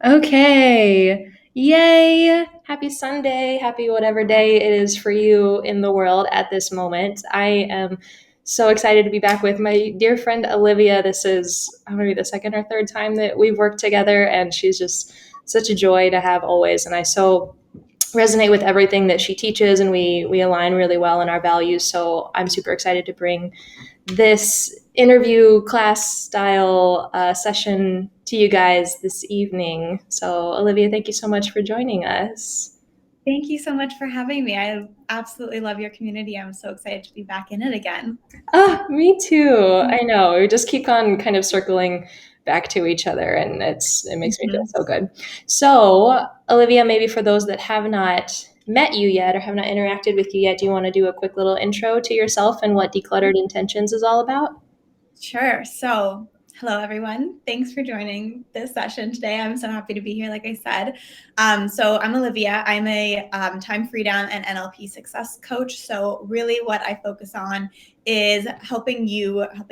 Okay. Yay. Happy Sunday. Happy whatever day it is for you in the world at this moment. I am so excited to be back with my dear friend Olivia. This is maybe the second or third time that we've worked together, and she's just such a joy to have always. And I so resonate with everything that she teaches, and we align really well in our values. So I'm super excited to bring this interview class style session to you guys this evening. So, Olivia, thank you so much for joining us. Thank you so much for having me. I absolutely love your community. I'm so excited to be back in it again. Ah, me too. I know. We just keep on kind of circling back to each other, and it makes me feel Mhm. so good. So, Olivia, maybe for those that have not met you yet or have not interacted with you yet, do you want to do a quick little intro to yourself and what Decluttered Intentions is all about? Sure. So, hello, everyone. Thanks for joining this session today. I'm so happy to be here, like I said. So, I'm Olivia. I'm a Time-Freedom and NLP Success Coach. So, really, what I focus on is helping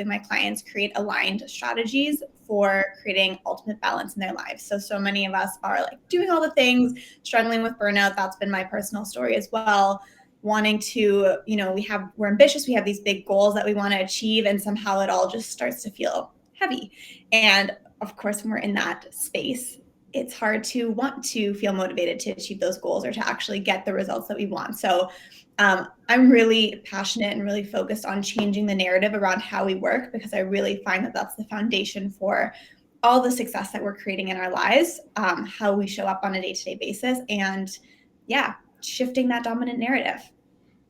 my clients create aligned strategies for creating ultimate balance in their lives. So many of us are like doing all the things, struggling with burnout. That's been my personal story as well, wanting to, we're ambitious, we have these big goals that we want to achieve, and somehow it all just starts to feel heavy. And of course, when we're in that space, it's hard to want to feel motivated to achieve those goals or to actually get the results that we want. So I'm really passionate and really focused on changing the narrative around how we work, because I really find that that's the foundation for all the success that we're creating in our lives, how we show up on a day-to-day basis, and yeah, shifting that dominant narrative.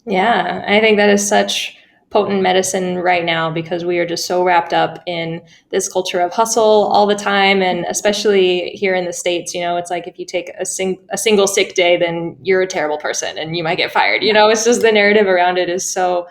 Yeah, I think that is such potent medicine right now because we are just so wrapped up in this culture of hustle all the time. And especially here in the States, it's like if you take a single sick day, then you're a terrible person and you might get fired. It's just the narrative around it is so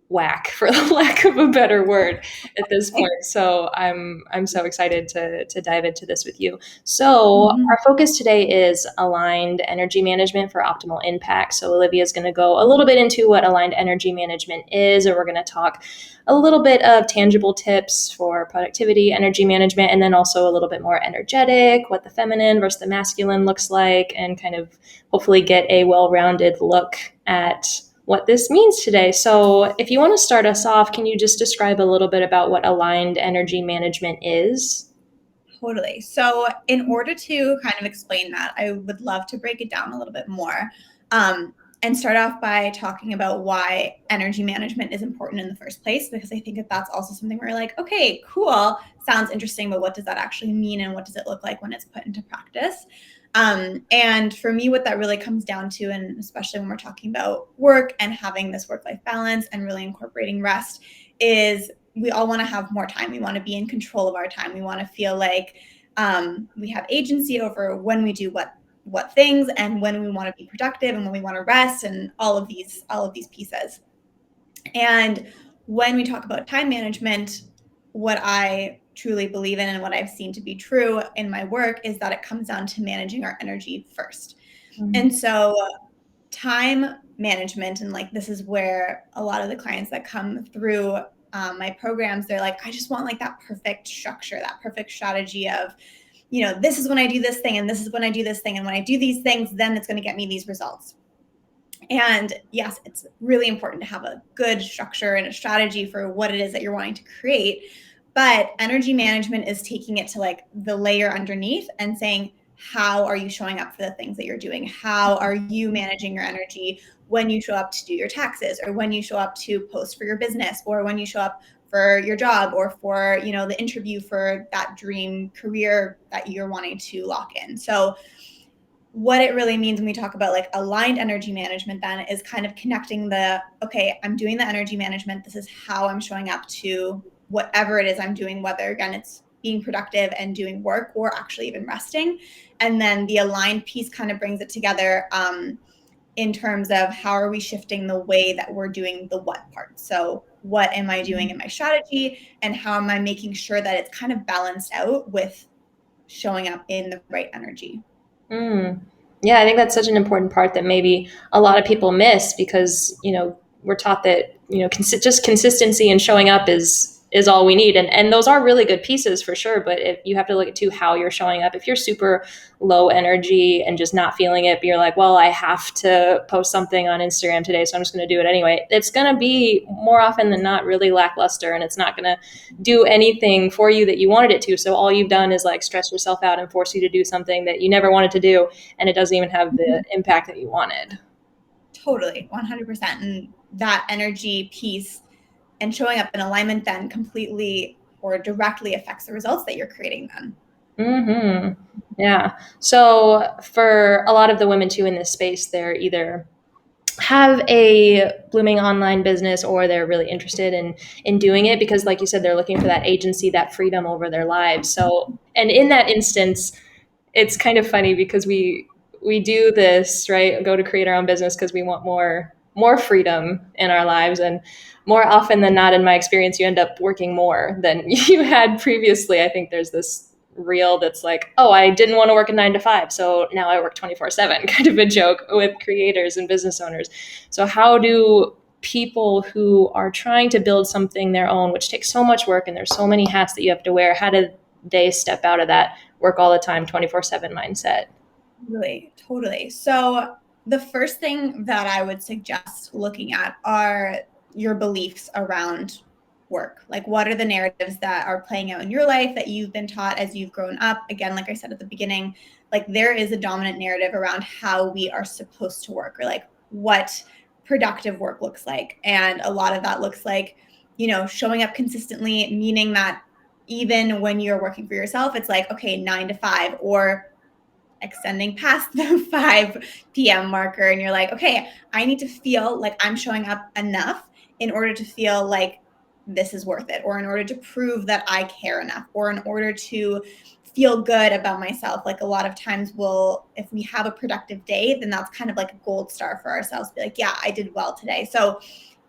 whack, for the lack of a better word, at this point. So I'm so excited to dive into this with you. So Mhm. our focus today is aligned energy management for optimal impact. So Olivia is going to go a little bit into what aligned energy management is, and we're going to talk a little bit of tangible tips for productivity, energy management, and then also a little bit more energetic, what the feminine versus the masculine looks like, and kind of hopefully get a well-rounded look at what this means today. So, if you want to start us off, can you just describe a little bit about what aligned energy management is? Totally. So, in order to kind of explain that, I would love to break it down a little bit more, and start off by talking about why energy management is important in the first place, because I think that that's also something where you're like, okay, cool, sounds interesting, but what does that actually mean, and what does it look like when it's put into practice? And for me, what that really comes down to, and especially when we're talking about work and having this work-life balance and really incorporating rest, is we all want to have more time. We want to be in control of our time. We want to feel like we have agency over when we do what things, and when we want to be productive, and when we want to rest, and all of these pieces. And when we talk about time management, what I truly believe in and what I've seen to be true in my work is that it comes down to managing our energy first. And so time management, and like this is where a lot of the clients that come through my programs, they're like, I just want like that perfect structure, that perfect strategy of, this is when I do this thing, and this is when I do this thing, and when I do these things, then it's going to get me these results. And yes, it's really important to have a good structure and a strategy for what it is that you're wanting to create. But energy management is taking it to like the layer underneath and saying, how are you showing up for the things that you're doing? How are you managing your energy when you show up to do your taxes, or when you show up to post for your business, or when you show up for your job, or for, the interview for that dream career that you're wanting to lock in. So what it really means when we talk about like aligned energy management then is kind of connecting okay, I'm doing the energy management, this is how I'm showing up to whatever it is I'm doing, whether again it's being productive and doing work, or actually even resting. And then the aligned piece kind of brings it together, in terms of how are we shifting the way that we're doing the what part. So what am I doing in my strategy, and how am I making sure that it's kind of balanced out with showing up in the right energy. Mm. Yeah, I think that's such an important part that maybe a lot of people miss because, we're taught that, just consistency and showing up is is all we need. And those are really good pieces for sure. But if you have to look at too how you're showing up, if you're super low energy and just not feeling it, but you're like, well, I have to post something on Instagram today, so I'm just going to do it anyway. It's going to be more often than not really lackluster, and it's not going to do anything for you that you wanted it to. So all you've done is like stress yourself out and force you to do something that you never wanted to do, and it doesn't even have the impact that you wanted. Totally, 100%. And that energy piece and showing up in alignment then completely or directly affects the results that you're creating then. Mm-hmm. Yeah. So for a lot of the women too in this space, they're either have a blooming online business or they're really interested in doing it because, like you said, they're looking for that agency, that freedom over their lives. So, and in that instance, it's kind of funny because we do this, right, go to create our own business because we want more freedom in our lives, and more often than not in my experience you end up working more than you had previously. I think there's this reel that's like, oh, I didn't want to work a 9 to 5, so now I work 24/7, kind of a joke with creators and business owners. So how do people who are trying to build something their own, which takes so much work and there's so many hats that you have to wear, how do they step out of that work all the time 24/7 mindset? Totally, totally. So the first thing that I would suggest looking at are your beliefs around work. Like, what are the narratives that are playing out in your life that you've been taught as you've grown up? Again, like I said at the beginning, like there is a dominant narrative around how we are supposed to work, or like what productive work looks like. And a lot of that looks like, showing up consistently, meaning that even when you're working for yourself, it's like, okay, 9 to 5, or extending past the 5 p.m. marker, and you're like, okay, I need to feel like I'm showing up enough in order to feel like this is worth it, or in order to prove that I care enough, or in order to feel good about myself. Like a lot of times if we have a productive day, then that's kind of like a gold star for ourselves. Be like, yeah, I did well today. So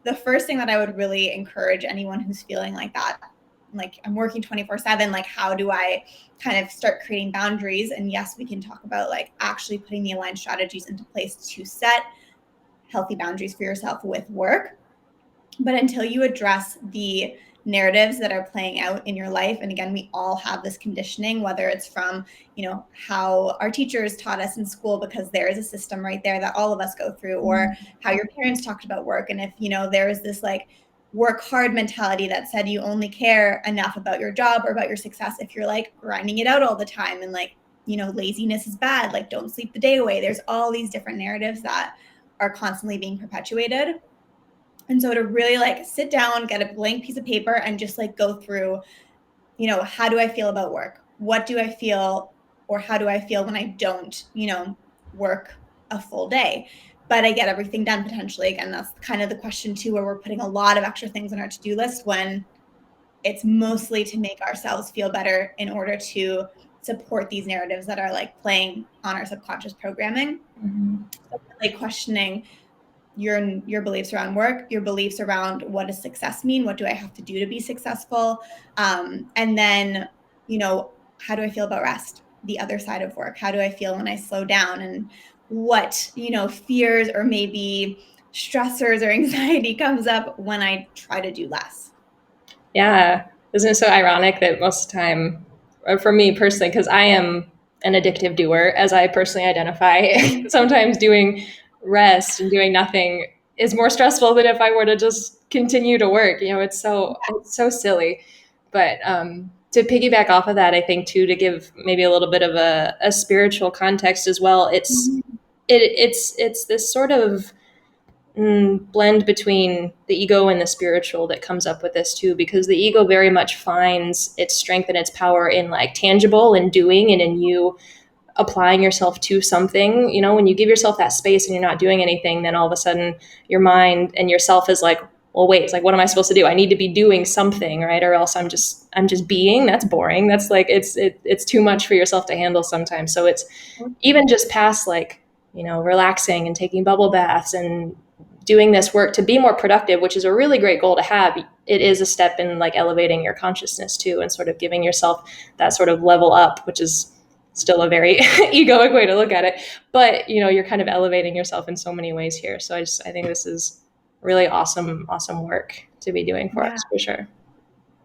the first thing that I would really encourage anyone who's feeling like that, like I'm working 24/7, like how do I kind of start creating boundaries? And yes, we can talk about like actually putting the aligned strategies into place to set healthy boundaries for yourself with work. But until you address the narratives that are playing out in your life, and again, we all have this conditioning, whether it's from, how our teachers taught us in school, because there is a system right there that all of us go through, or how your parents talked about work. And if, there is this like work hard mentality that said you only care enough about your job or about your success if you're like grinding it out all the time, and like, laziness is bad, like don't sleep the day away. There's all these different narratives that are constantly being perpetuated. And so to really like sit down, get a blank piece of paper, and just like go through, how do I feel about work? What do I feel, or how do I feel when I don't, work a full day, but I get everything done potentially? Again, that's kind of the question too, where we're putting a lot of extra things on our to-do list when it's mostly to make ourselves feel better in order to support these narratives that are like playing on our subconscious programming. Mm-hmm. So really questioning your beliefs around work, your beliefs around what does success mean? What do I have to do to be successful? And then, how do I feel about rest? The other side of work. How do I feel when I slow down? And what, fears or maybe stressors or anxiety comes up when I try to do less? Yeah. Isn't it so ironic that most of the time, or for me personally, because I am an addictive doer, as I personally identify, sometimes doing rest and doing nothing is more stressful than if I were to just continue to work. It's so silly. But to piggyback off of that, I think too, to give maybe a little bit of a spiritual context as well, it's this sort of blend between the ego and the spiritual that comes up with this too, because the ego very much finds its strength and its power in like tangible and doing, and in you applying yourself to something. When you give yourself that space and you're not doing anything, then all of a sudden your mind and yourself is like, well, wait, it's like, what am I supposed to do? I need to be doing something, right? Or else I'm just being. That's boring. That's like, it's too much for yourself to handle sometimes. So it's even just past like, relaxing and taking bubble baths and doing this work to be more productive, which is a really great goal to have. It is a step in like elevating your consciousness too, and sort of giving yourself that sort of level up, which is still a very egoic way to look at it. But you're kind of elevating yourself in so many ways here. So I think this is really awesome work to be doing for Yeah. us for sure.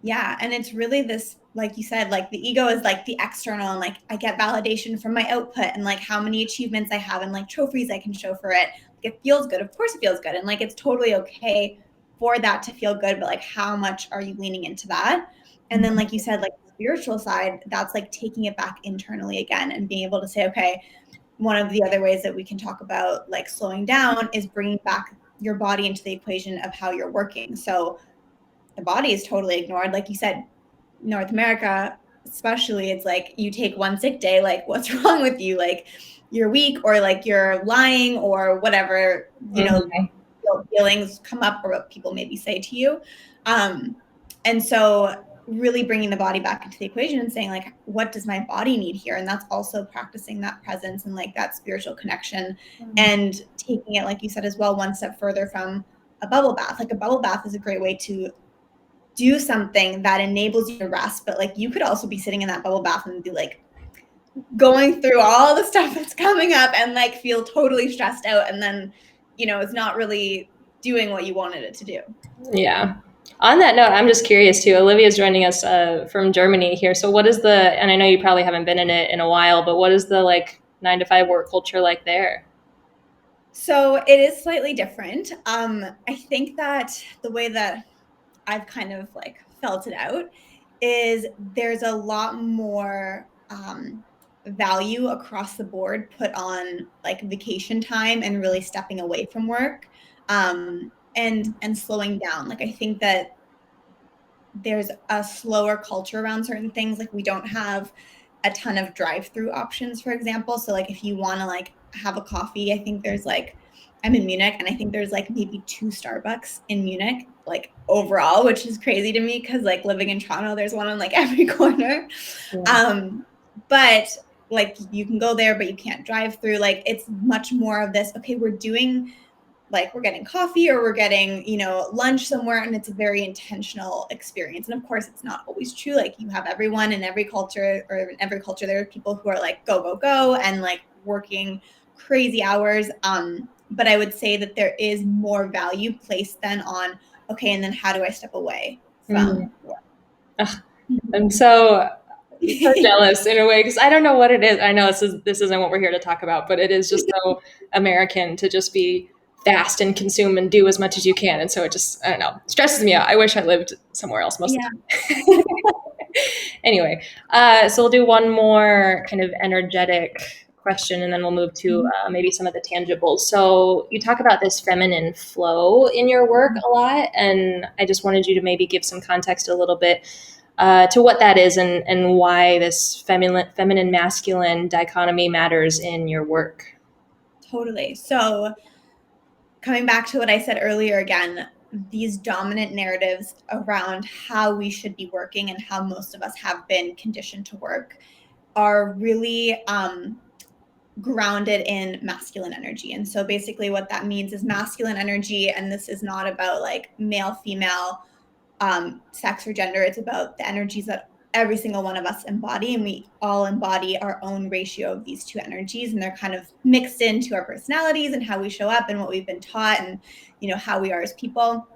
Yeah. And it's really this, like you said, like the ego is like the external, and like I get validation from my output and like how many achievements I have and like trophies I can show for it. Like it feels good. Of course it feels good. And like it's totally okay for that to feel good, but like how much are you leaning into that? And then, like you said, like the spiritual side, that's like taking it back internally again and being able to say, okay, one of the other ways that we can talk about like slowing down is bringing back your body into the equation of how you're working. So the body is totally ignored. Like you said, North America, especially, it's like you take one sick day, like what's wrong with you? Like you're weak, or like you're lying, or whatever, Mm-hmm. feelings come up or what people maybe say to you. And so really bringing the body back into the equation and saying like, what does my body need here? And that's also practicing that presence and like that spiritual connection, and taking it, like you said as well, one step further from a bubble bath. Like a bubble bath is a great way to do something that enables you to rest, but like you could also be sitting in that bubble bath and be like going through all the stuff that's coming up and like feel totally stressed out, and then it's not really doing what you wanted it to do. Yeah. On that note, I'm just curious too. Olivia's joining us from Germany here. So, what is the? And I know you probably haven't been in it in a while, but what is the like 9 to 5 work culture like there? So it is slightly different. I think that the way that I've kind of like felt it out is there's a lot more value across the board put on like vacation time and really stepping away from work, and slowing down. Like I think that there's a slower culture around certain things. Like we don't have a ton of drive-through options, for example. So like if you want to like have a coffee, I think there's like, I'm in Munich, and I think there's like maybe 2 Starbucks in Munich, like overall, which is crazy to me because like living in Toronto, there's one on like every corner. Yeah. But like you can go there, but you can't drive through. Like it's much more of this, okay, we're doing like we're getting coffee or we're getting lunch somewhere, and it's a very intentional experience. And of course it's not always true. Like you have everyone in every culture, or in every culture there are people who are like go go go and like working crazy hours. But I would say that there is more value placed then on, okay, and then how do I step away Mm. from work? Ugh, I'm so jealous in a way because I don't know what it is. I know this isn't what we're here to talk about, but it is just so American to just be fast and consume and do as much as you can, and so it just I don't know stresses me out. I wish I lived somewhere else most of Yeah. the time. Anyway, so we'll do one more kind of energetic question and then we'll move to maybe some of the tangibles. So you talk about this feminine flow in your work a lot, and I just wanted you to maybe give some context a little bit to what that is and why this feminine masculine dichotomy matters in your work. Totally. So coming back to what I said earlier again, these dominant narratives around how we should be working and how most of us have been conditioned to work are really grounded in masculine energy. And so basically what that means is masculine energy, and this is not about like male, female, sex or gender. It's about the energies that every single one of us embody, and we all embody our own ratio of these two energies, and they're kind of mixed into our personalities and how we show up and what we've been taught, and how we are as people.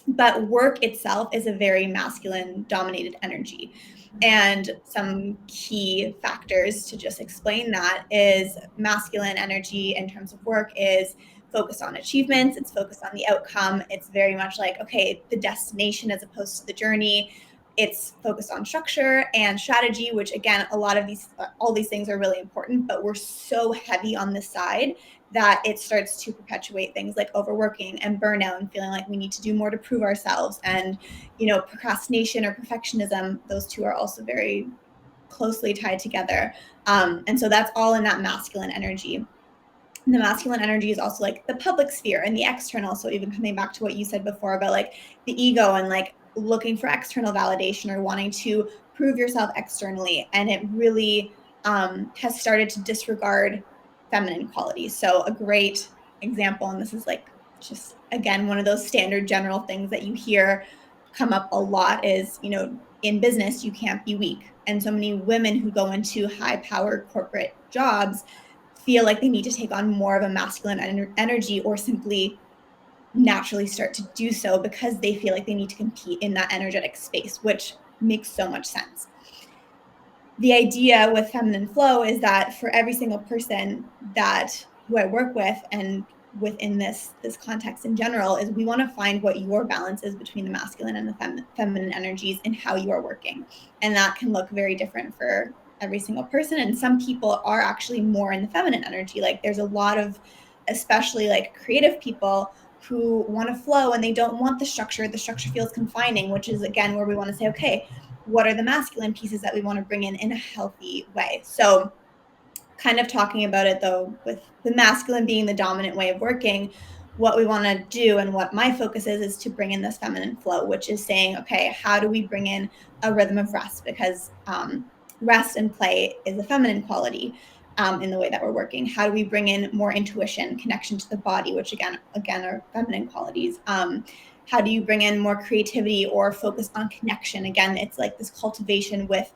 But work itself is a very masculine dominated energy. And some key factors to just explain that is masculine energy in terms of work is focused on achievements, it's focused on the outcome, it's very much like, okay, the destination as opposed to the journey. It's focused on structure and strategy, which again, a lot of all these things are really important, but we're so heavy on this side that it starts to perpetuate things like overworking and burnout and feeling like we need to do more to prove ourselves. And procrastination or perfectionism, those two are also very closely tied together. And so that's all in that masculine energy. And the masculine energy is also like the public sphere and the external. So even coming back to what you said before about like the ego and like looking for external validation or wanting to prove yourself externally. And it really has started to disregard feminine qualities. So a great example, and this is like just again one of those standard general things that you hear come up a lot, is in business you can't be weak. And so many women who go into high powered corporate jobs feel like they need to take on more of a masculine energy, or simply naturally start to do so because they feel like they need to compete in that energetic space, which makes so much sense. The idea with feminine flow is that for every single person who I work with, and within this context in general, is we want to find what your balance is between the masculine and the feminine energies and how you are working. And that can look very different for every single person. And some people are actually more in the feminine energy. Like there's a lot of, especially like creative people who want to flow and they don't want the structure. The structure feels confining, which is again where we want to say, okay, what are the masculine pieces that we want to bring in a healthy way? So kind of talking about it though, with the masculine being the dominant way of working, what we want to do and what my focus is to bring in this feminine flow, which is saying, okay, how do we bring in a rhythm of rest? Because rest and play is a feminine quality in the way that we're working. How do we bring in more intuition, connection to the body, which again are feminine qualities? How do you bring in more creativity or focus on connection? Again, it's like this cultivation with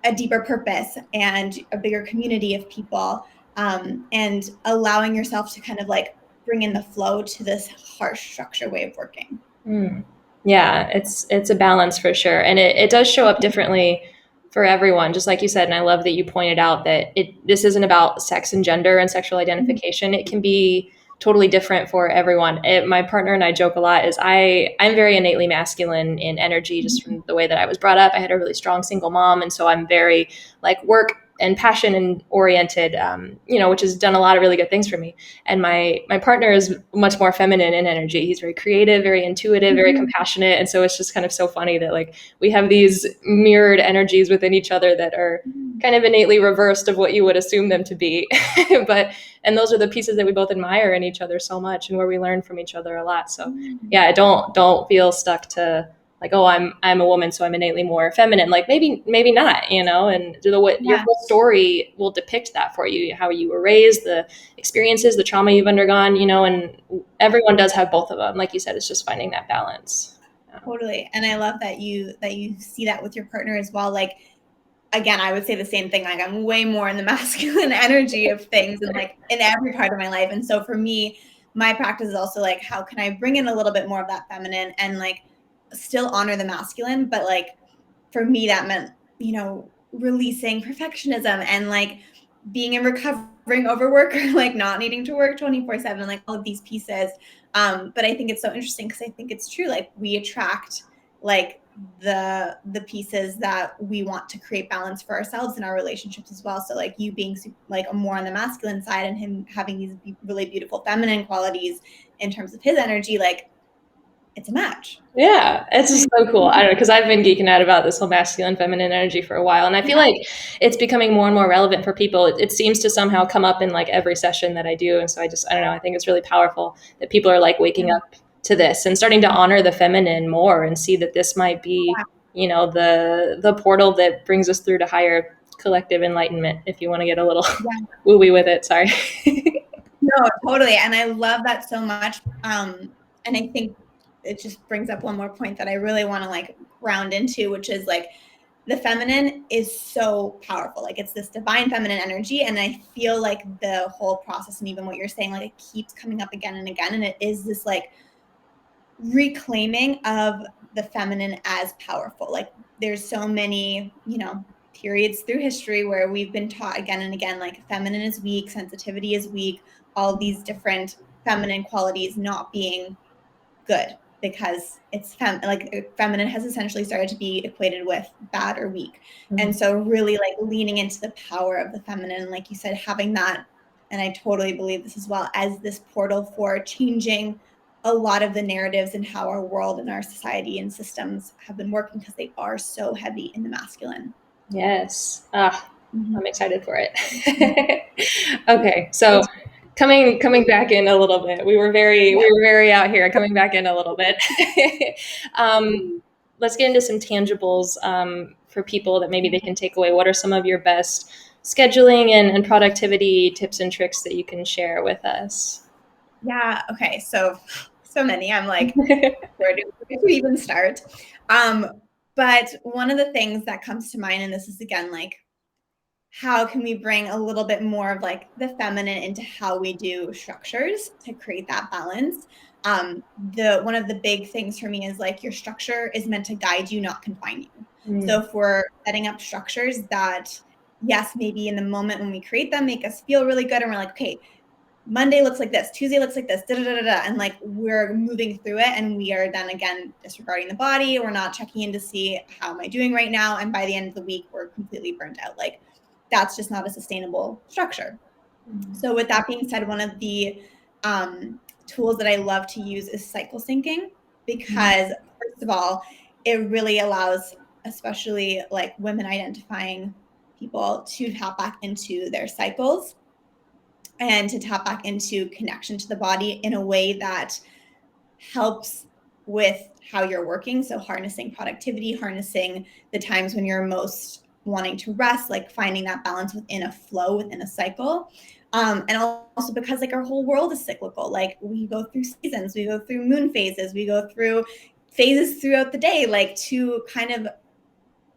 a deeper purpose and a bigger community of people, and allowing yourself to kind of like bring in the flow to this harsh structure way of working. Yeah, it's a balance for sure, and it does show up differently for everyone, just like you said. And I love that you pointed out that this isn't about sex and gender and sexual identification. It can be totally different for everyone. My partner and I joke a lot. I'm very innately masculine in energy, just from the way that I was brought up. I had a really strong single mom, and so I'm very like work and passion and oriented, which has done a lot of really good things for me. And my partner is much more feminine in energy. He's very creative, very intuitive, very compassionate. And so it's just kind of so funny that like we have these mirrored energies within each other that are kind of innately reversed of what you would assume them to be. And those are the pieces that we both admire in each other so much, and where we learn from each other a lot. So yeah, don't feel stuck to like, oh, I'm a woman, so I'm innately more feminine. Like maybe not, and your Yeah, whole story will depict that for you, how you were raised, the experiences, the trauma you've undergone, and everyone does have both of them. Like you said, it's just finding that balance. totally. And I love that you see that with your partner as well. Like again, I would say the same thing. Like I'm way more in the masculine energy of things and like in every part of my life. And so for me, my practice is also like, how can I bring in a little bit more of that feminine and like still honor the masculine? But like for me, that meant, releasing perfectionism and like being in recovering overwork or like not needing to work 24/7, like all of these pieces. But I think it's so interesting because I think it's true. Like we attract like the pieces that we want to create balance for ourselves in our relationships as well. So like you being like more on the masculine side and him having these really beautiful feminine qualities in terms of his energy, like it's a match. Yeah, it's just so cool. I don't know, because I've been geeking out about this whole masculine, feminine energy for a while, and I feel Yeah. like it's becoming more and more relevant for people. It seems to somehow come up in like every session that I do, and so I don't know. I think it's really powerful that people are like waking up to this and starting to honor the feminine more and see that this might be, the portal that brings us through to higher collective enlightenment. If you want to get a little Yeah. woo wee with it, sorry. No, totally. And I love that so much. And I think it just brings up one more point that I really want to like ground into, which is like the feminine is so powerful. Like it's this divine feminine energy. And I feel like the whole process and even what you're saying, like it keeps coming up again and again. And it is this like reclaiming of the feminine as powerful. Like there's so many, periods through history where we've been taught again and again, like feminine is weak, sensitivity is weak, all these different feminine qualities not being good because it's feminine has essentially started to be equated with bad or weak. And so really like leaning into the power of the feminine, like you said, having that, and I totally believe this as well, as this portal for changing a lot of the narratives and how our world and our society and systems have been working because they are so heavy in the masculine. Yes. Mhm. I'm excited for it. Okay, so coming back in a little bit. Yeah. We were very out here. Coming back in a little bit. um, let's get into some tangibles for people that maybe they can take away. What are some of your best scheduling and productivity tips and tricks that you can share with us? Yeah. Okay. So many. I'm like, where do we even start? But one of the things that comes to mind, and this is again like how can we bring a little bit more of like the feminine into how we do structures to create that balance. One of the big things for me is like your structure is meant to guide you, not confine you. So if we're setting up structures that, yes, maybe in the moment when we create them, make us feel really good, and we're like, okay, Monday looks like this, Tuesday looks like this, da da da da, and like we're moving through it, and we are then again disregarding the body. We're not checking in to see how am I doing right now, and by the end of the week, we're completely burnt out. Like that's just not a sustainable structure. So with that being said, one of the tools that I love to use is cycle syncing, because first of all, it really allows, especially like women identifying people, to tap back into their cycles and to tap back into connection to the body in a way that helps with how you're working. So harnessing productivity, harnessing the times when you're most wanting to rest, like finding that balance within a flow, within a cycle. And also because like our whole world is cyclical. Like we go through seasons, we go through moon phases, we go through phases throughout the day, like to kind of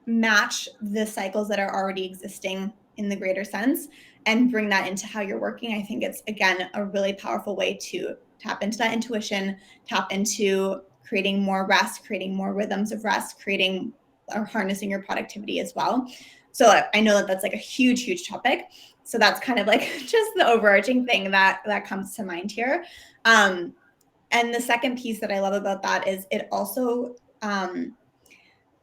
match the cycles that are already existing in the greater sense and bring that into how you're working. I think it's, again, a really powerful way to tap into that intuition, tap into creating more rest, creating more rhythms of rest, creating or harnessing your productivity as well. So I know that that's like a huge, huge topic. So that's kind of like just the overarching thing that comes to mind here. And the second piece that I love about that is it also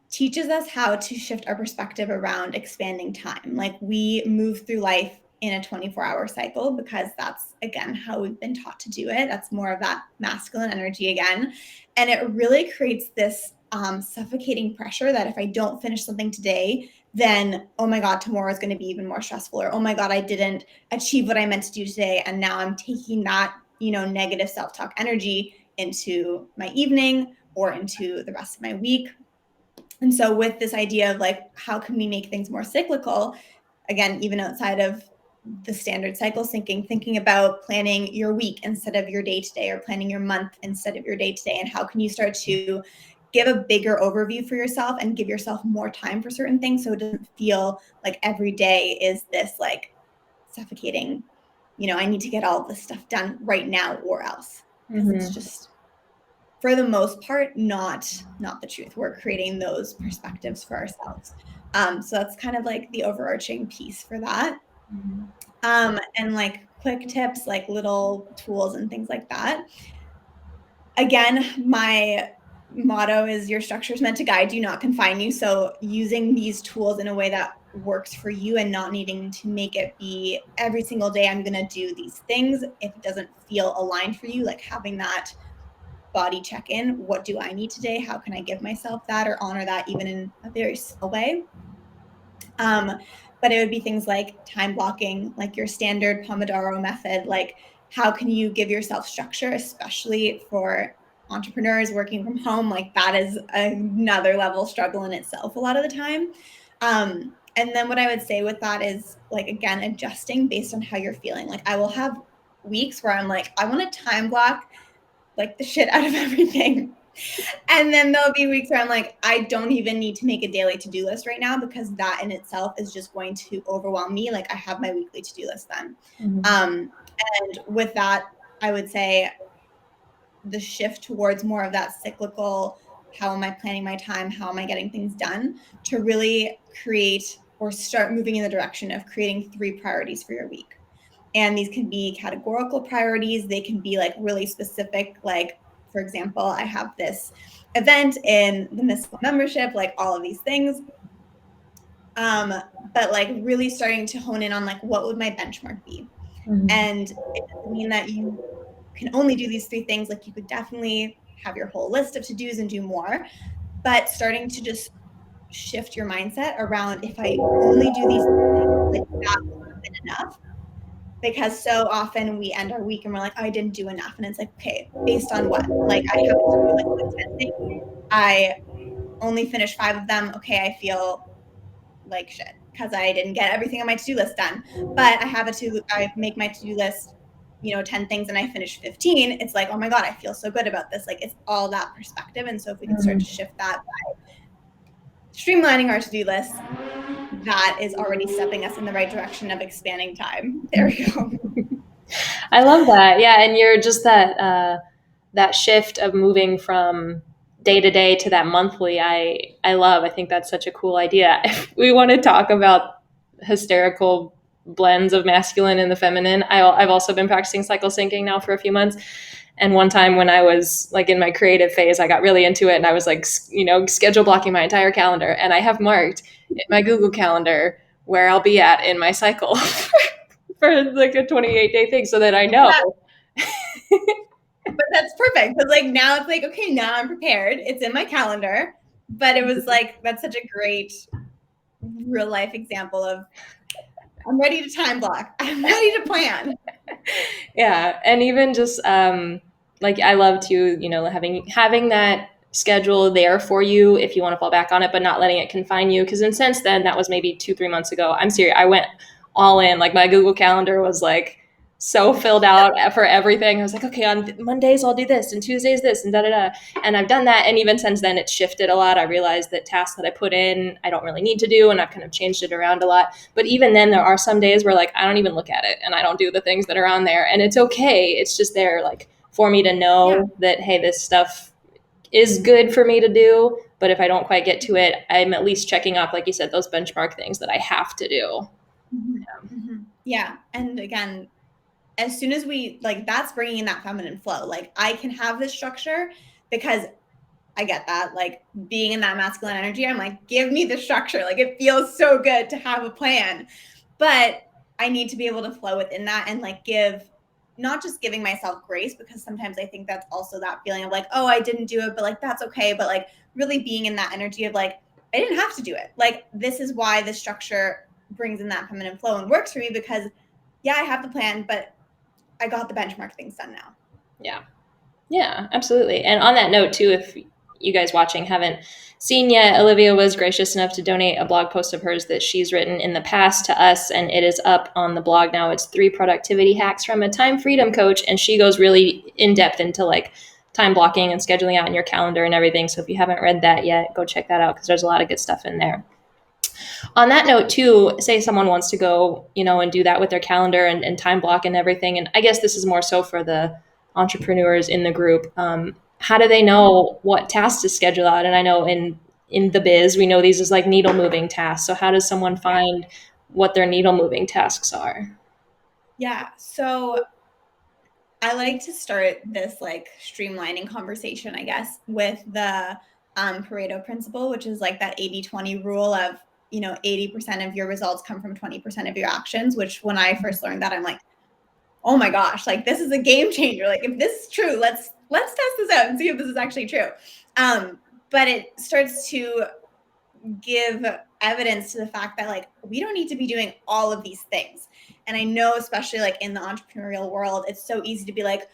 teaches us how to shift our perspective around expanding time. Like we move through life in a 24-hour cycle because that's, again, how we've been taught to do it. That's more of that masculine energy again. And it really creates this suffocating pressure that if I don't finish something today, then, oh my God, tomorrow is going to be even more stressful. Or, oh my God, I didn't achieve what I meant to do today. And now I'm taking that, negative self-talk energy into my evening or into the rest of my week. And so with this idea of like, how can we make things more cyclical? Again, even outside of the standard cycle thinking about planning your week instead of your day to day, or planning your month instead of your day to day. And how can you start to give a bigger overview for yourself and give yourself more time for certain things, so it doesn't feel like every day is this like suffocating, I need to get all this stuff done right now or else. Because it's just, for the most part, not the truth. We're creating those perspectives for ourselves. So that's kind of like the overarching piece for that. And like quick tips, like little tools and things like that. Again, my motto is your structure is meant to guide you, not confine you. So using these tools in a way that works for you and not needing to make it be every single day I'm going to do these things if it doesn't feel aligned for you, like having that body check-in. What do I need today? How can I give myself that or honor that even in a very small way? But it would be things like time blocking, like your standard Pomodoro method. Like how can you give yourself structure, especially for entrepreneurs working from home? Like that is another level struggle in itself a lot of the time. And then what I would say with that is, like, again, adjusting based on how you're feeling. Like I will have weeks where I'm like, I want to time block like the shit out of everything. And then there'll be weeks where I'm like, I don't even need to make a daily to-do list right now, because that in itself is just going to overwhelm me. Like I have my weekly to-do list then. And with that, I would say the shift towards more of that cyclical, how am I planning my time? How am I getting things done? To really create or start moving in the direction of creating 3 priorities for your week. And these can be categorical priorities. They can be like really specific. Like, for example, I have this event in the mystical membership, like all of these things. But like really starting to hone in on like, what would my benchmark be? And it doesn't mean that you can only do these 3 things. Like you could definitely have your whole list of to-dos and do more, but starting to just shift your mindset around, if I only do these things, like that will have been enough. Because so often we end our week and we're like, oh, I didn't do enough. And it's like, okay, based on what? Like I have a to-do list of 10 things. I only finished 5 of them. Okay, I feel like shit because I didn't get everything on my to-do list done. But I make my to-do list, 10 things, and I finish 15. It's like, oh my God, I feel so good about this. Like it's all that perspective. And so if we can start to shift that by streamlining our to-do list, that is already stepping us in the right direction of expanding time. There we go. I love that. Yeah, and you're just that shift of moving from day to day to that monthly. I love. I think that's such a cool idea. If we want to talk about hysterical blends of masculine and the feminine, I've also been practicing cycle syncing now for a few months. And one time when I was like in my creative phase, I got really into it and I was like, schedule blocking my entire calendar. And I have marked in my Google Calendar where I'll be at in my cycle for like a 28-day thing so that I know. Yeah. But that's perfect. Because like now it's like, okay, now I'm prepared. It's in my calendar. But it was like, that's such a great real life example of I'm ready to time block. I'm ready to plan. Yeah, and even just like I love to, having that schedule there for you if you want to fall back on it, but not letting it confine you. Because in since then, that was maybe 2-3 months ago. I'm serious. I went all in. Like my Google Calendar was like so filled out for everything. I was like, okay, on Mondays I'll do this, and Tuesdays this, and da da da. And I've done that, and even since then, it's shifted a lot. I realized that tasks that I put in, I don't really need to do, and I've kind of changed it around a lot. But even then, there are some days where like I don't even look at it, and I don't do the things that are on there, and it's okay. It's just there, like for me to know that hey, this stuff is good for me to do. But if I don't quite get to it, I'm at least checking off, like you said, those benchmark things that I have to do. Mm-hmm. Mm-hmm. Yeah. And again, as soon as we like, that's bringing in that feminine flow. Like I can have this structure because I get that. Like being in that masculine energy, I'm like, give me the structure. Like it feels so good to have a plan, but I need to be able to flow within that and like not just giving myself grace, because sometimes I think that's also that feeling of like, oh, I didn't do it, but like, that's okay. But like really being in that energy of like, I didn't have to do it. Like, this is why the structure brings in that feminine flow and works for me, because yeah, I have the plan, but I got the benchmark things done now. Yeah. Yeah, absolutely. And on that note, too, if you guys watching haven't seen yet, Olivia was gracious enough to donate a blog post of hers that she's written in the past to us, and it is up on the blog now. It's 3 productivity hacks from a time freedom coach, and she goes really in depth into like time blocking and scheduling out in your calendar and everything. So if you haven't read that yet, go check that out because there's a lot of good stuff in there. On that note, too, say someone wants to go, and do that with their calendar and time block and everything. And I guess this is more so for the entrepreneurs in the group. How do they know what tasks to schedule out? And I know in the biz, we know these as like needle moving tasks. So how does someone find what their needle moving tasks are? Yeah. So I like to start this like streamlining conversation, I guess, with the Pareto principle, which is like that 80-20 rule of, 80% of your results come from 20% of your actions, which when I first learned that, I'm like, oh my gosh, like this is a game changer. Like if this is true, let's test this out and see if this is actually true. But it starts to give evidence to the fact that like we don't need to be doing all of these things. And I know, especially like in the entrepreneurial world, it's so easy to be like,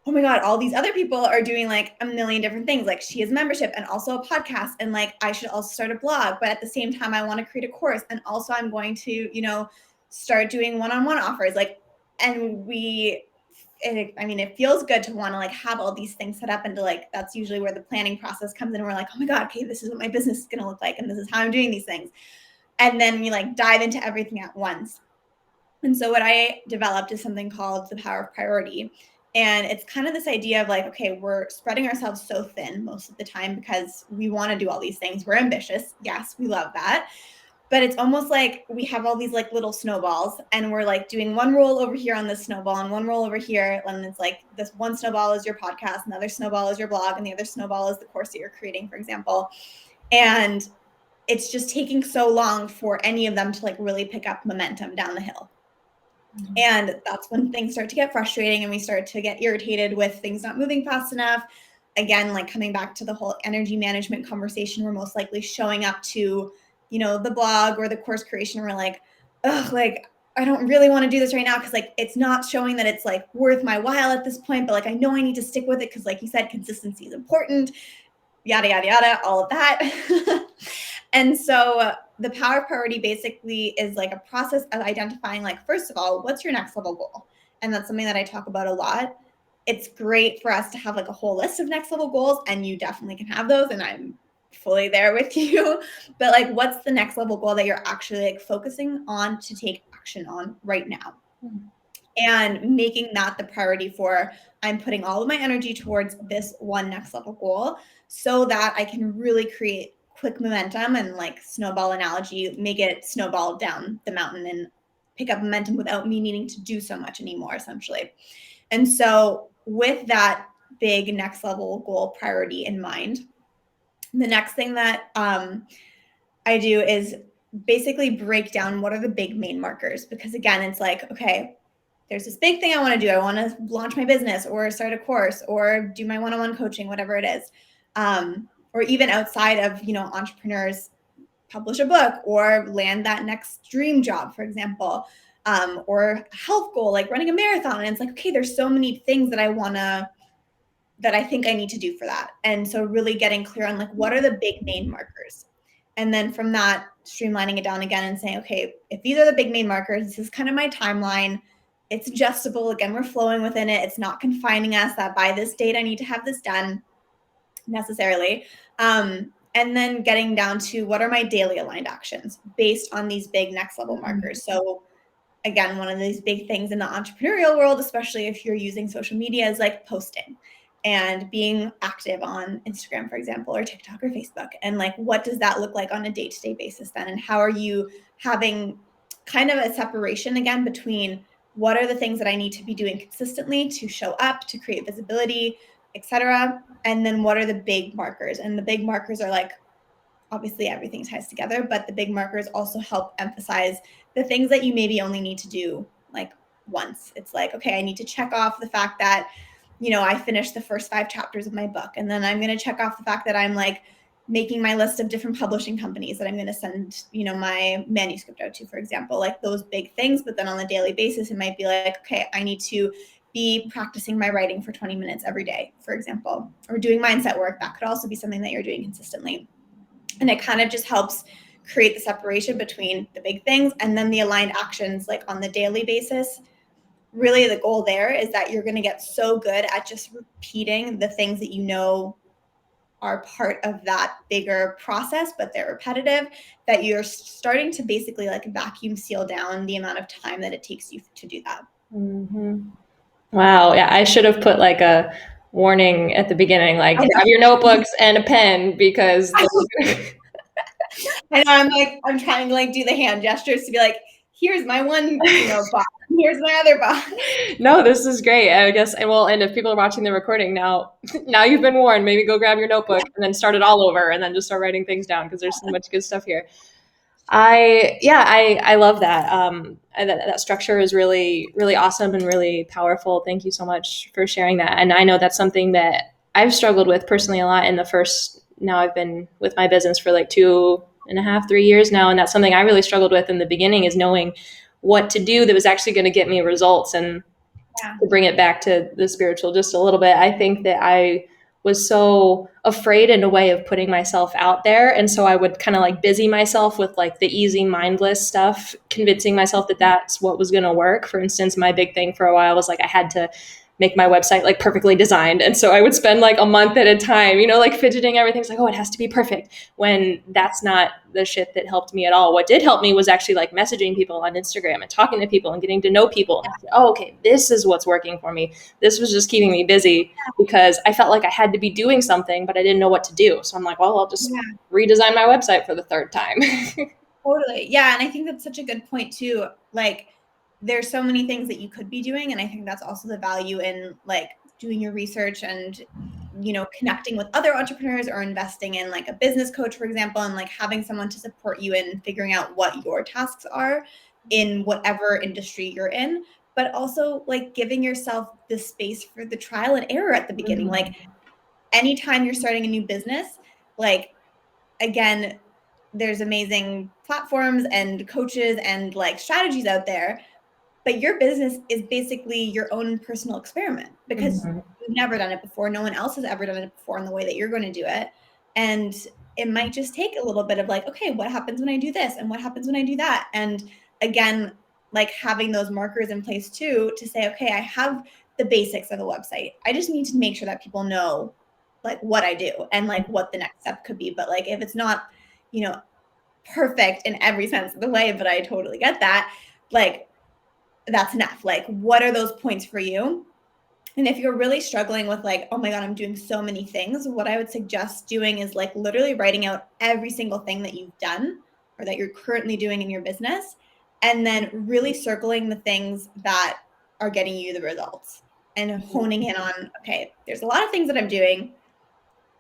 oh my God, all these other people are doing like a million different things. Like she has membership and also a podcast. And like, I should also start a blog, but at the same time, I want to create a course. And also I'm going to, start doing one-on-one offers. Like, and it feels good to want to like have all these things set up, and to like, that's usually where the planning process comes in. And we're like, oh my God, okay, this is what my business is going to look like. And this is how I'm doing these things. And then we like dive into everything at once. And so what I developed is something called the power of priority. And it's kind of this idea of like, okay, we're spreading ourselves so thin most of the time because we want to do all these things. We're ambitious. Yes, we love that. But it's almost like we have all these like little snowballs, and we're like doing one roll over here on this snowball and one roll over here. And it's like this one snowball is your podcast, another snowball is your blog, and the other snowball is the course that you're creating, for example. And it's just taking so long for any of them to like really pick up momentum down the hill. And that's when things start to get frustrating and we start to get irritated with things not moving fast enough. Again, like coming back to the whole energy management conversation, we're most likely showing up to, the blog or the course creation. We're like, ugh, like, I don't really want to do this right now because like it's not showing that it's like worth my while at this point. But like I know I need to stick with it because like you said, consistency is important, yada, yada, yada, all of that. And so the power of priority basically is like a process of identifying, like, first of all, what's your next level goal? And that's something that I talk about a lot. It's great for us to have like a whole list of next level goals, and you definitely can have those. And I'm fully there with you, but like, what's the next level goal that you're actually like focusing on to take action on right now? And making that the priority for, I'm putting all of my energy towards this one next level goal so that I can really create quick momentum and, like snowball analogy, make it snowball down the mountain and pick up momentum without me needing to do so much anymore, essentially. And so with that big next level goal priority in mind, the next thing that I do is basically break down what are the big main markers, because again, it's like, okay, there's this big thing I want to do. I want to launch my business or start a course or do my one-on-one coaching, whatever it is. Or even outside of, entrepreneurs, publish a book or land that next dream job, for example, or health goal, like running a marathon. And it's like, okay, there's so many things that I think I need to do for that. And so really getting clear on like, what are the big main markers? And then from that, streamlining it down again and saying, okay, if these are the big main markers, this is kind of my timeline. It's adjustable. Again, we're flowing within it. It's not confining us that by this date, I need to have this done necessarily. And then getting down to what are my daily aligned actions based on these big next level markers. So again, one of these big things in the entrepreneurial world, especially if you're using social media, is like posting and being active on Instagram, for example, or TikTok or Facebook. And like, what does that look like on a day-to-day basis then? And how are you having kind of a separation again between what are the things that I need to be doing consistently to show up, to create visibility, etc. And then what are the big markers? And the big markers are like, obviously everything ties together, but the big markers also help emphasize the things that you maybe only need to do like once. It's like, okay, I need to check off the fact that, I finished the first 5 chapters of my book. And then I'm going to check off the fact that I'm like making my list of different publishing companies that I'm going to send, my manuscript out to, for example, like those big things. But then on a daily basis, it might be like, okay, I need to be practicing my writing for 20 minutes every day, for example, or doing mindset work. That could also be something that you're doing consistently. And it kind of just helps create the separation between the big things and then the aligned actions like on the daily basis. Really, the goal there is that you're going to get so good at just repeating the things that you know are part of that bigger process, but they're repetitive, that you're starting to basically like vacuum seal down the amount of time that it takes you to do that. Mm-hmm. Wow. Yeah, I should have put like a warning at the beginning, like I have your notebooks and a pen because know. I'm trying to like do the hand gestures to be like, here's my one, box. Here's my other box. no, this is great. I guess, and if people are watching the recording now, now you've been warned. Maybe go grab your notebook and then start it all over, and then just start writing things down because there's so much good stuff here. I love that. That structure is really really awesome and really powerful. Thank you so much for sharing that. And I know that's something that I've struggled with personally a lot in the first. Now I've been with my business for like 2.5, 3 years now, and that's something I really struggled with in the beginning is knowing what to do that was actually going to get me results. And Yeah. to bring it back to the spiritual just a little bit, I think that I was so afraid in a way of putting myself out there. And so I would kind of like busy myself with like the easy, mindless stuff, convincing myself that that's what was going to work. For instance, my big thing for a while was like I had to make my website like perfectly designed. And so I would spend like a month at a time, like fidgeting everything's like, oh, it has to be perfect, when that's not the shit that helped me at all. What did help me was actually like messaging people on Instagram and talking to people and getting to know people. And I said, oh, okay, this is what's working for me. This was just keeping me busy because I felt like I had to be doing something, but I didn't know what to do. So I'm like, well, I'll just Yeah. redesign my website for the third time. Totally. Yeah. And I think that's such a good point too. Like there's so many things that you could be doing. And I think that's also the value in like doing your research and, connecting with other entrepreneurs or investing in like a business coach, for example, and like having someone to support you in figuring out what your tasks are in whatever industry you're in, but also like giving yourself the space for the trial and error at the beginning. Like anytime you're starting a new business, like again, there's amazing platforms and coaches and like strategies out there, but your business is basically your own personal experiment because Mhm. you've never done it before. No one else has ever done it before in the way that you're going to do it. And it might just take a little bit of like, okay, what happens when I do this? And what happens when I do that? And again, like having those markers in place too, to say, okay, I have the basics of a website. I just need to make sure that people know like what I do and like what the next step could be. But like if it's not, you know, perfect in every sense of the way, but I totally get that, like that's enough. Like what are those points for you? And if you're really struggling with like, oh my God, I'm doing so many things, what I would suggest doing is like literally writing out every single thing that you've done or that you're currently doing in your business, and then really circling the things that are getting you the results and honing in on, okay, there's a lot of things that I'm doing.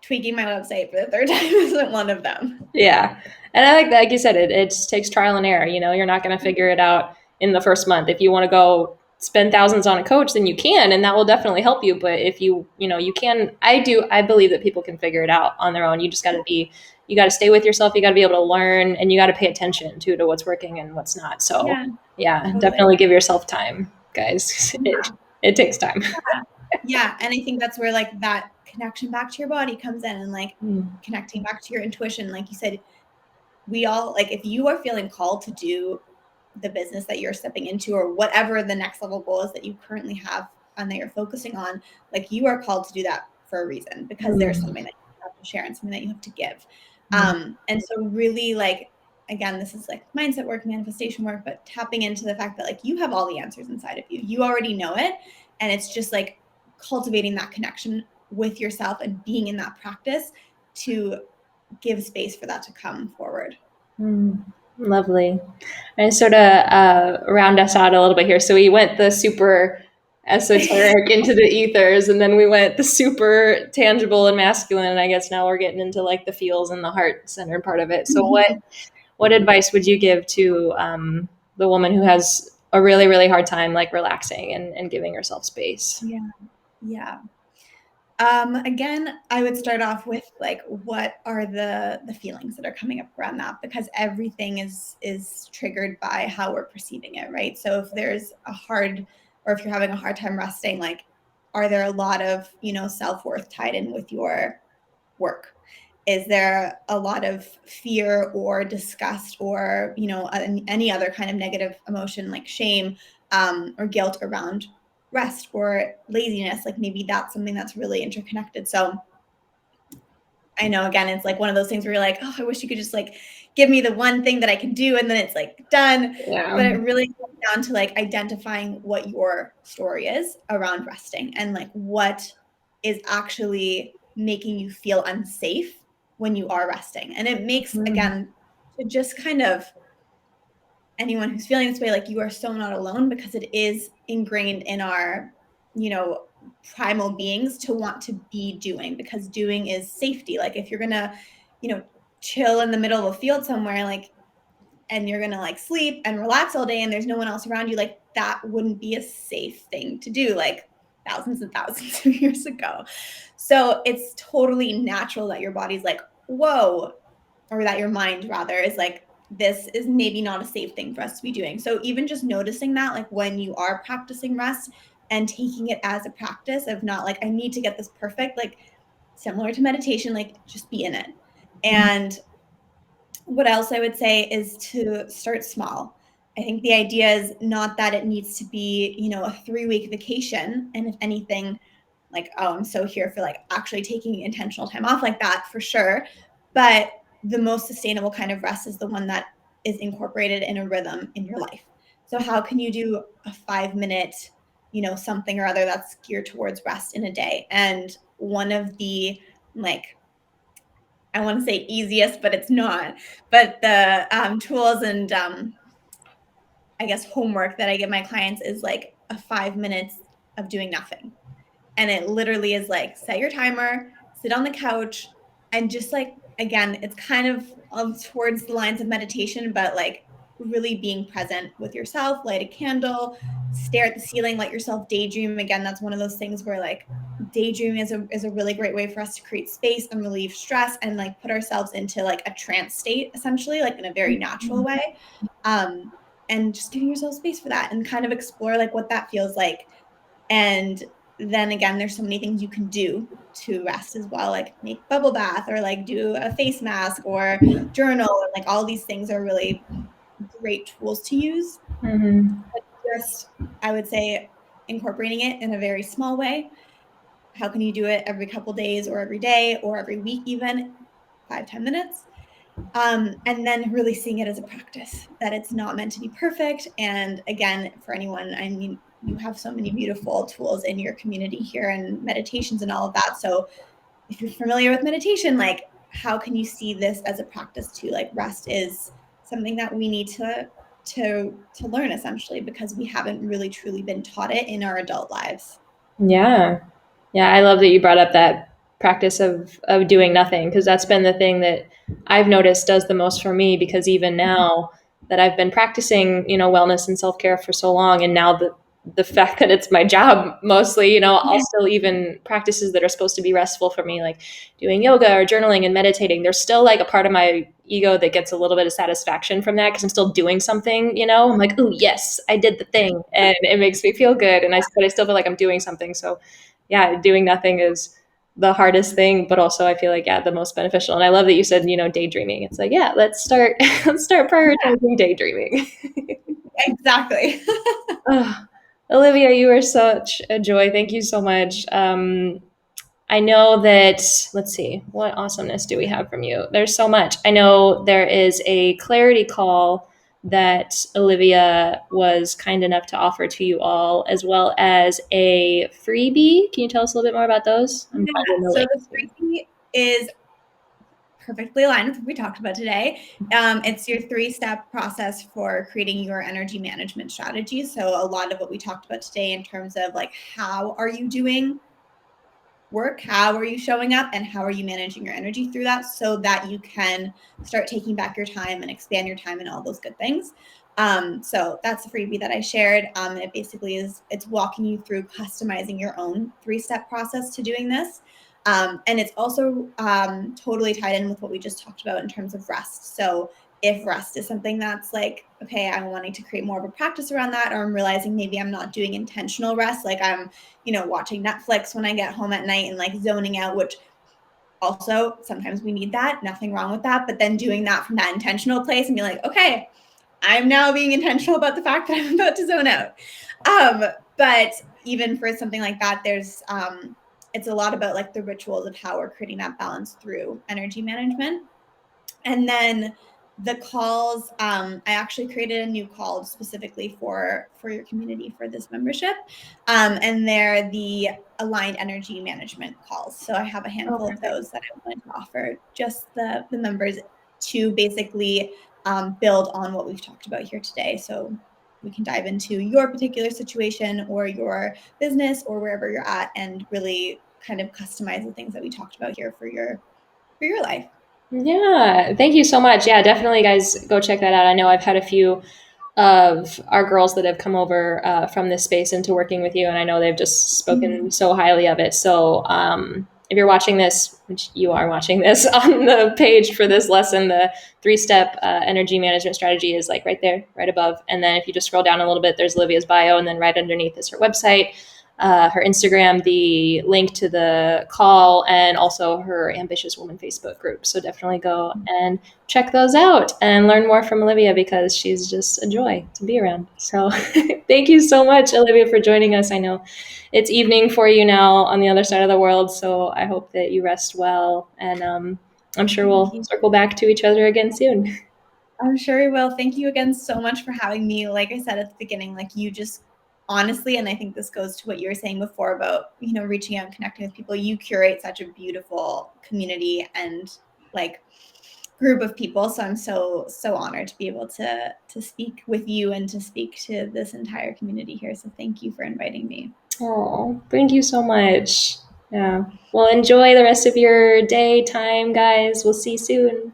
Tweaking my website for the third time isn't one of them. Yeah. And I like you said, it takes trial and error. You know, you're not going to figure it out in the first month. If you want to go spend thousands on a coach, then you can, and that will definitely help you. But if you can, I believe that people can figure it out on their own. You just got to you got to stay with yourself. You got to be able to learn, and you got to pay attention to what's working and what's not. So Yeah, yeah, totally. definitely give yourself time, guys. It takes time. Yeah. And I think that's where like that connection back to your body comes in, and like connecting back to your intuition. Like you said, we all, like, if you are feeling called to do the business that you're stepping into or whatever the next level goal is that you currently have and that you're focusing on, like you are called to do that for a reason, because there's something that you have to share and something that you have to give. And so really, like, again, this is like mindset work, manifestation work, but tapping into the fact that like you have all the answers inside of you. You already know it. And it's just like cultivating that connection with yourself and being in that practice to give space for that to come forward. Lovely. And sort of round us out a little bit here. So we went the super esoteric into the ethers, and then we went the super tangible and masculine. And I guess now we're getting into like the feels and the heart centered part of it. So what advice would you give to the woman who has a really, really hard time like relaxing and giving herself space? Yeah. Yeah. Again, I would start off with like, what are the feelings that are coming up around that? Because everything is triggered by how we're perceiving it, right? So if there's or if you're having a hard time resting, like, are there a lot of, self-worth tied in with your work? Is there a lot of fear or disgust or, any other kind of negative emotion like shame, or guilt around rest or laziness? Like maybe that's something that's really interconnected. So I know, again, it's like one of those things where you're like, oh, I wish you could just like give me the one thing that I can do and then it's like done. Yeah. But it really comes down to like identifying what your story is around resting and like what is actually making you feel unsafe when you are resting. And it makes, again, to just kind of anyone who's feeling this way, like you are so not alone, because it is ingrained in our, primal beings to want to be doing, because doing is safety. Like if you're gonna, chill in the middle of a field somewhere, like, and you're gonna like sleep and relax all day and there's no one else around you, like that wouldn't be a safe thing to do, like thousands and thousands of years ago. So it's totally natural that your body's like, whoa, or that your mind rather is like, this is maybe not a safe thing for us to be doing. So even just noticing that, like when you are practicing rest and taking it as a practice of not like, I need to get this perfect, like similar to meditation, like just be in it. And what else I would say is to start small. I think the idea is not that it needs to be, a 3-week vacation. And if anything, like, oh, I'm so here for like actually taking intentional time off, like that for sure. But the most sustainable kind of rest is the one that is incorporated in a rhythm in your life. So how can you do a 5-minute, something or other that's geared towards rest in a day? And one of the, like, I want to say easiest, but it's not, but the tools and I guess homework that I give my clients is like a 5 minutes of doing nothing. And it literally is like, set your timer, sit on the couch, and just like, again, it's kind of towards the lines of meditation, but like really being present with yourself, light a candle, stare at the ceiling, let yourself daydream. Again, that's one of those things where like daydreaming is a really great way for us to create space and relieve stress and like put ourselves into like a trance state, essentially, like in a very natural way. And just giving yourself space for that and kind of explore like what that feels like. And then again, there's so many things you can do to rest as well, like make bubble bath or like do a face mask or journal. And like all these things are really great tools to use. But just, I would say, incorporating it in a very small way How can you do it every couple days or every day or every week, even 5-10 minutes? And then really seeing it as a practice, that it's not meant to be perfect. And again, for anyone, I mean, you have so many beautiful tools in your community here and meditations and all of that. So if you're familiar with meditation, like how can you see this as a practice too? Like rest is something that we need to learn essentially, because we haven't really truly been taught it in our adult lives. Yeah. Yeah, I love that you brought up that practice of doing nothing, because that's been the thing that I've noticed does the most for me, because even now that I've been practicing, wellness and self-care for so long, and now the fact that it's my job mostly, I'll still, even practices that are supposed to be restful for me, like doing yoga or journaling and meditating, there's still like a part of my ego that gets a little bit of satisfaction from that, because I'm still doing something, I'm like, oh yes, I did the thing, and it makes me feel good, but I still feel like I'm doing something. So yeah, doing nothing is the hardest thing, but also I feel like, yeah, the most beneficial. And I love that you said, daydreaming. It's like, yeah, let's start let's start prioritizing daydreaming. Exactly. Oh, Olivia, you are such a joy. Thank you so much. I know that, let's see, what awesomeness do we have from you? There's so much. I know there is a clarity call that Olivia was kind enough to offer to you all, as well as a freebie. Can you tell us a little bit more about those? I'm Yeah. probably in the So link. the freebie is perfectly aligned with what we talked about today. It's your 3-step process for creating your energy management strategy. So a lot of what we talked about today in terms of like, how are you doing work? How are you showing up? And how are you managing your energy through that, so that you can start taking back your time and expand your time and all those good things. So that's a freebie that I shared. It basically it's walking you through customizing your own 3-step process to doing this. And it's also totally tied in with what we just talked about in terms of rest. So if rest is something that's like, okay, I'm wanting to create more of a practice around that, or I'm realizing maybe I'm not doing intentional rest, like I'm, watching Netflix when I get home at night and like zoning out, which also sometimes we need that, nothing wrong with that. But then doing that from that intentional place and be like, okay, I'm now being intentional about the fact that I'm about to zone out. But even for something like that, there's, it's a lot about like the rituals of how we're creating that balance through energy management. And then the calls, I actually created a new call specifically for your community for this membership. And they're the aligned energy management calls. So I have a Oh, handful of perfect. those that I wanted to offer just the members to basically build on what we've talked about here today. So we can dive into your particular situation or your business or wherever you're at, and really kind of customize the things that we talked about here for your life. Yeah, thank you so much. Yeah, definitely, guys, go check that out. I know I've had a few of our girls that have come over from this space into working with you, and I know they've just spoken so highly of it. So if you're watching this, which you are watching this on the page for this lesson, the 3-step energy management strategy is like right there, right above. And then if you just scroll down a little bit, there's Olivia's bio, and then right underneath is her website, her Instagram, the link to the call, and also her Ambitious Woman Facebook group. So definitely go and check those out and learn more from Olivia, because she's just a joy to be around. So thank you so much, Olivia, for joining us. I know it's evening for you now on the other side of the world, so I hope that you rest well, and I'm sure Thank we'll you. circle back to each other again soon. I'm sure we will. Thank you again so much for having me. Like I said at the beginning, like you just honestly, and I think this goes to what you were saying before about, reaching out and connecting with people, you curate such a beautiful community and like group of people. So I'm so honored to be able to speak with you and to speak to this entire community here. So thank you for inviting me. Oh, thank you so much. Yeah. Well, enjoy the rest of your day, time, guys. We'll see you soon.